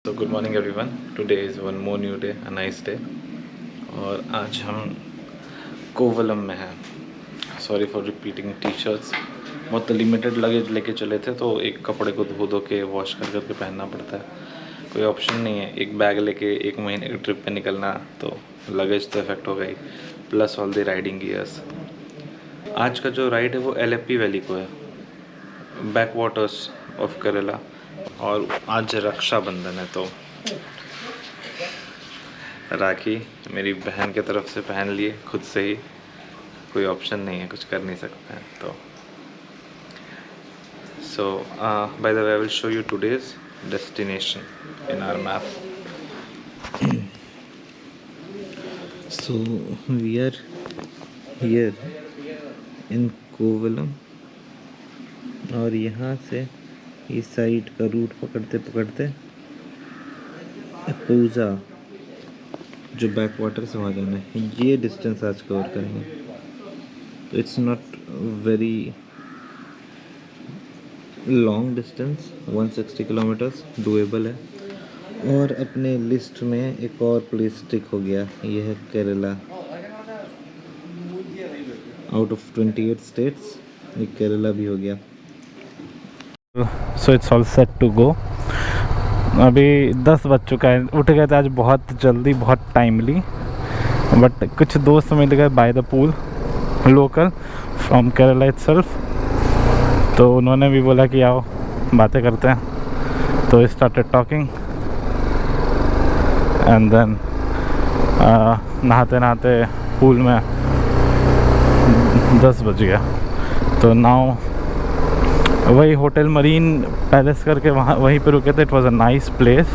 तो good morning everyone. Today is one more new day, a nice day. और आज हम कोवलम में हैं। Sorry for repeating T shirts. बहुत लिमिटेड लगेज लेके चले थे, तो एक कपड़े को धो धो के वॉश कर करके पहनना पड़ता है। कोई ऑप्शन नहीं है। एक बैग लेके 1 महीने की ट्रिप पे निकलना, तो लगेज तो इफेक्ट हो गई, plus all the riding gears. आज का जो राइड है वो एलेप्पी वैली को है, बैक वाटर्स ऑफ केरला। और आज रक्षाबंधन है, तो राखी मेरी बहन के तरफ से पहन लिए खुद से ही। कोई ऑप्शन नहीं है, कुछ कर नहीं सकते हैं। तो so by the way I will show you today's destination in our map. So we are here in Kovalam, और यहाँ से इस साइड का रूट पकड़ते पकड़ते पूजा जो बैक वाटर से वहाँ जाना है, ये डिस्टेंस आज कवर करेंगे। तो it's not very long distance, 160 kilometres doable है। और अपने लिस्ट में एक और प्लेस टिक हो गया, ये है केरला। आउट ऑफ 28 स्टेट्स ये केरला भी हो गया। So it's all set to go. अभी 10 बज चुका है। उठ गए थे आज बहुत जल्दी, बहुत टाइमली, बट कुछ दोस्त मिल गए by the pool, local from Kerala itself. तो उन्होंने भी बोला कि आओ बातें करते हैं। तो स्टार्टेड टॉकिंग एंड देन नहाते नहाते पूल में 10 बज गया। तो नाउ वही होटल मरीन पैलेस करके वहीं पे रुके थे। It was a nice place.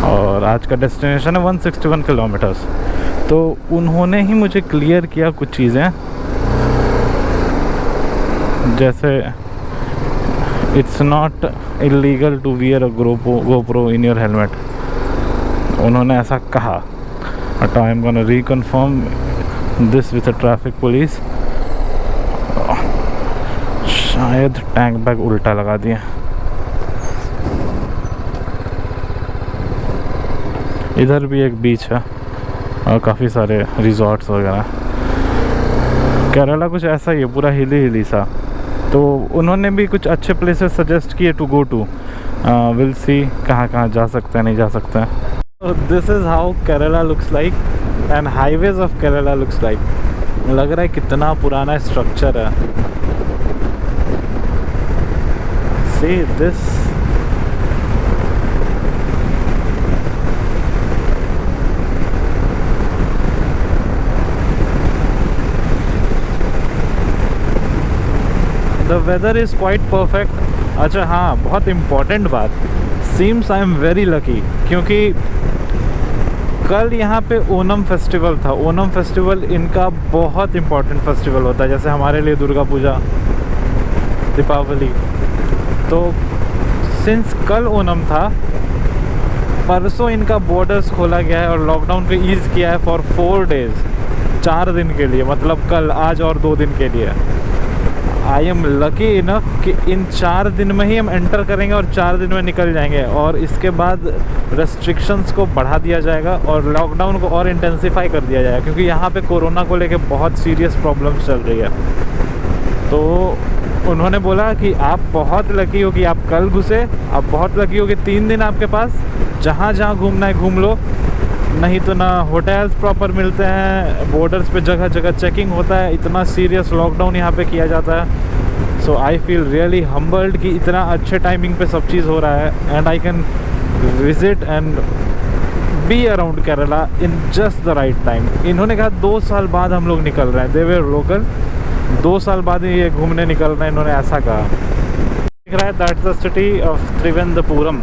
और आज का डेस्टिनेशन है 161 किलोमीटर्स। तो उन्होंने ही मुझे क्लियर किया कुछ चीज़ें, जैसे it's not illegal to wear a GoPro in your helmet. उन्होंने ऐसा कहा, but I am gonna reconfirm this with the traffic police. शायद टैंक बैग उल्टा लगा दिया। इधर भी एक बीच है और काफ़ी सारे रिजॉर्ट्स वगैरह। केरला कुछ ऐसा ही है, पूरा हिली सा। तो उन्होंने भी कुछ अच्छे प्लेसेस सजेस्ट किए to go to. Will see कहाँ कहाँ जा सकते हैं, नहीं जा सकते हैं। This is how Kerala looks like and highways of Kerala looks like. लग रहा है कितना पुराना स्ट्रक्चर है। See this, the weather is quite perfect. अच्छा हाँ, बहुत इम्पोर्टेंट बात, seems I am very lucky, क्योंकि कल यहाँ पे ओनम फेस्टिवल था। ओनम फेस्टिवल इनका बहुत इम्पोर्टेंट फेस्टिवल होता है, जैसे हमारे लिए दुर्गा पूजा, दीपावली। तो सिंस कल ओनम था, परसों इनका बॉर्डर्स खोला गया है और लॉकडाउन पे ईज़ किया है फॉर 4 डेज़, 4 दिन के लिए। मतलब कल, आज और 2 दिन के लिए। आई एम लकी इनफ कि इन 4 दिन में ही हम एंटर करेंगे और 4 दिन में निकल जाएंगे। और इसके बाद रेस्ट्रिक्शंस को बढ़ा दिया जाएगा और लॉकडाउन को और इंटेंसिफाई कर दिया जाएगा, क्योंकि यहाँ पे कोरोना को लेके बहुत सीरियस प्रॉब्लम्स चल रही है। तो उन्होंने बोला कि आप बहुत लकी हो कि आप कल घुसे, आप बहुत लकी हो कि 3 दिन आपके पास, जहाँ जहाँ घूमना है घूम लो, नहीं तो ना होटल्स प्रॉपर मिलते हैं, बॉर्डर्स पे जगह जगह चेकिंग होता है, इतना सीरियस लॉकडाउन यहाँ पे किया जाता है। सो आई फील रियली हम्बल्ड कि इतना अच्छे टाइमिंग पे सब चीज़ हो रहा है, and I can visit and be around Kerala in just the right time. इन्होंने कहा 2 साल बाद हम लोग निकल रहे हैं, दे वर लोकल, 2 साल बाद ही ये घूमने निकल रहे हैं, इन्होंने ऐसा कहा। दिख रहा है that's the city of Trivandrapuram.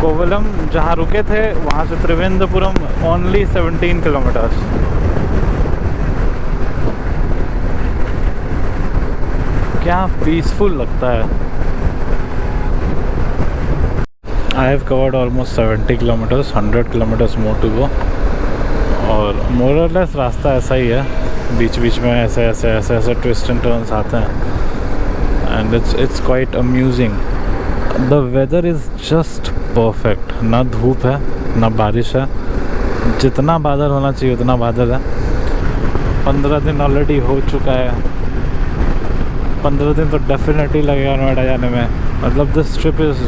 Kovalam जहाँ रुके थे वहाँ से त्रिवेंद्रपुरम ओनली 17 किलोमीटर्स। क्या पीसफुल लगता है। I have covered almost 70 kilometres, 100 kilometres more to go. और मोर और लेस रास्ता ऐसा ही है, बीच बीच में ऐसे ट्विस्ट एंड टर्न्स आते हैं, and it's quite amusing. The weather is just perfect, ना धूप है ना बारिश है, जितना बादल होना चाहिए उतना बादल है। 15 दिन ऑलरेडी हो चुका है, 15 दिन तो डेफिनेटली लगेगा नोएडा जाने में। मतलब this trip is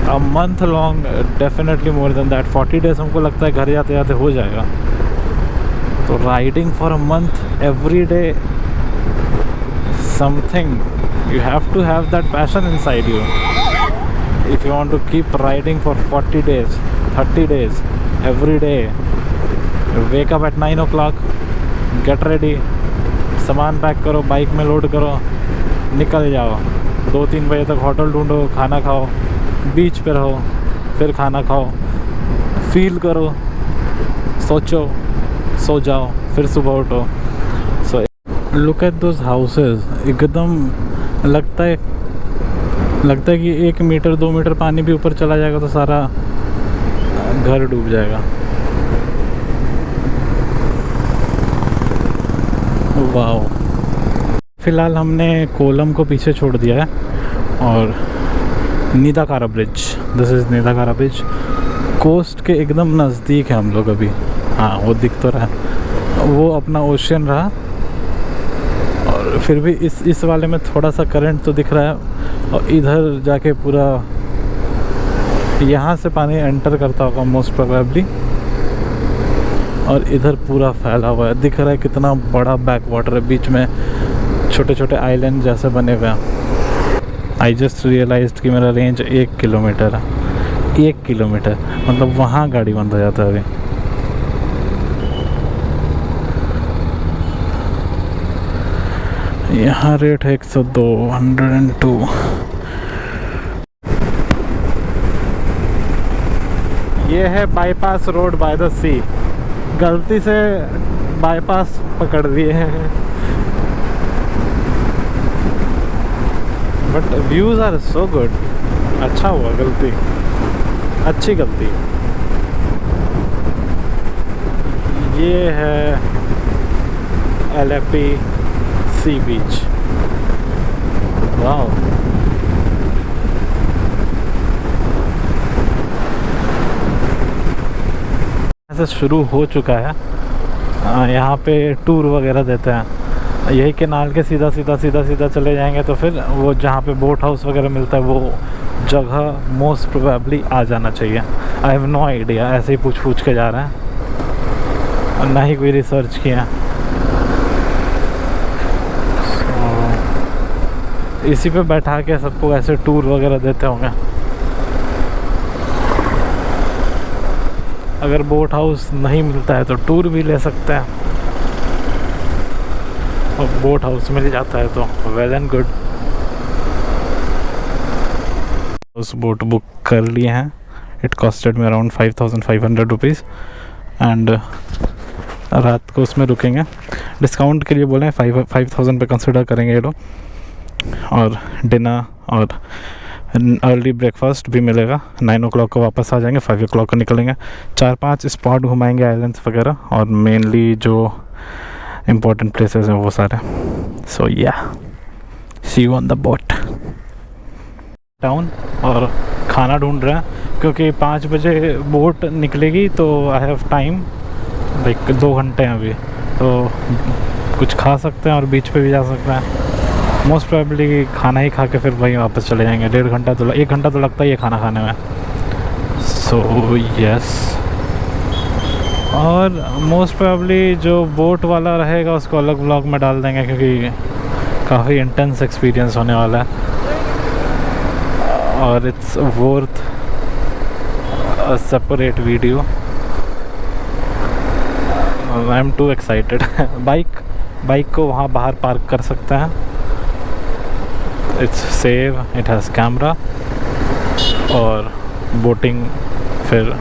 a month long, definitely more than that. 40 days हमको लगता है घर जाते जाते हो जाएगा। तो riding for a month every day something, you have to have that passion inside you if you want to keep riding for 40 days 30 days every day. Wake up at 9 o'clock, get ready, सामान pack करो, bike में load करो, निकल जाओ। 2-3 बजे तक hotel ढूंढो, खाना खाओ, बीच पे रहो, फिर खाना खाओ, फील करो, सोचो, सो जाओ, फिर सुबह उठो। So look at those houses, एकदम लगता है कि 1 मीटर 2 मीटर पानी भी ऊपर चला जाएगा तो सारा घर डूब जाएगा। वाओ। फ़िलहाल हमने कोलम को पीछे छोड़ दिया है और Neendakara bridge, this is Neendakara bridge. Coast के एकदम नज़दीक है हम लोग अभी। हाँ, वो दिख तो रहा है, वो अपना ओशियन रहा। और फिर भी इस वाले में थोड़ा सा करंट तो दिख रहा है। और इधर जाके पूरा यहाँ से पानी एंटर करता होगा मोस्ट प्रोबेबली, और इधर पूरा फैला हुआ है। दिख रहा है कितना बड़ा बैक वाटर है, बीच में छोटे छोटे आइलैंड जैसे बने हुए हैं। आई जस्ट रियलाइज्ड कि मेरा रेंज 1 किलोमीटर है। 1 किलोमीटर मतलब वहाँ गाड़ी बंद हो जाता है अभी। यहाँ रेट है 102, 102। ये है bypass road by the sea. गलती से बाईपास पकड़ लिए हैं, but views are so good. अच्छा हुआ, गलती, अच्छी गलती। ये है एलेपी सी बीच। वाह, ऐसा शुरू हो चुका है। यहाँ पे टूर वगैरह देते हैं। यही केनाल के सीधा चले जाएंगे तो फिर वो जहाँ पे बोट हाउस वगैरह मिलता है वो जगह मोस्ट प्रोबेबली आ जाना चाहिए। आई हैव नो आइडिया, ऐसे ही पूछ के जा रहे हैं और ना ही कोई रिसर्च किया। इसी पे बैठा के सबको ऐसे टूर वगैरह देते होंगे। अगर बोट हाउस नहीं मिलता है तो टूर भी ले सकते हैं, और बोट हाउस मिल जाता है तो वेल एंड गुड। उस बोट बुक कर लिए हैं। इट कॉस्टेड में अराउंड 5500 रुपीज़ एंड रात को उसमें रुकेंगे। डिस्काउंट के लिए बोले 5000 पे कंसिडर करेंगे ये लोग, और डिनर और अर्ली ब्रेकफास्ट भी मिलेगा। 9 o'clock को वापस आ जाएंगे, 5 o'clock को निकलेंगे। 4-5 स्पॉट घुमाएंगे आइलैंड्स वगैरह, और मेनली जो इम्पोर्टेंट प्लेसेस हैं वो सारे। So yeah, see you on the boat town. और खाना ढूंढ रहे हैं क्योंकि 5 बजे बोट निकलेगी, तो आई हैव टाइम, लाइक 2 घंटे हैं अभी, तो कुछ खा सकते हैं और बीच पे भी जा सकते हैं। मोस्ट प्रोबेबली खाना ही खा के फिर वहीं वापस चले जाएंगे। 1 घंटा तो लगता ही है खाना खाने में। सो यस, और मोस्ट प्रोबेबली जो बोट वाला रहेगा उसको अलग व्लॉग में डाल देंगे, क्योंकि काफ़ी इंटेंस एक्सपीरियंस होने वाला है और it's worth a separate video. I am to excited. Bike को वहाँ बाहर पार्क कर सकते हैं। It's save, it has camera, और बोटिंग फिर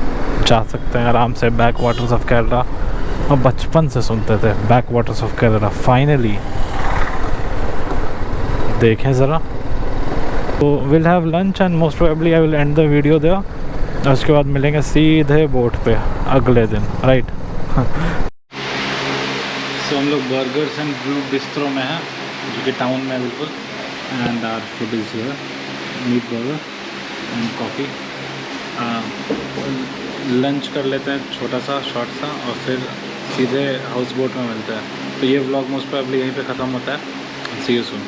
जा सकते हैं आराम से। बैक वाटर्स ऑफ केरला, और बचपन से सुनते थे backwaters of Kerala, finally देखें ज़रा। तो will have lunch and most probably I will end the video there. उसके बाद मिलेंगे सीधे बोट पे अगले दिन, राइट। सो हम लोग बर्गर्स एंड ब्रू बिस्ट्रो में हैं, जो कि टाउन में है बिल्कुल। And our food is here, meat burger and coffee. Lunch कर लेते हैं छोटा सा शॉर्ट सा और फिर सीधे हाउस बोट में मिलते हैं। तो ये व्लॉग मोस्ट प्रोबेबली यहीं पे ख़त्म होता है। सी यू सून।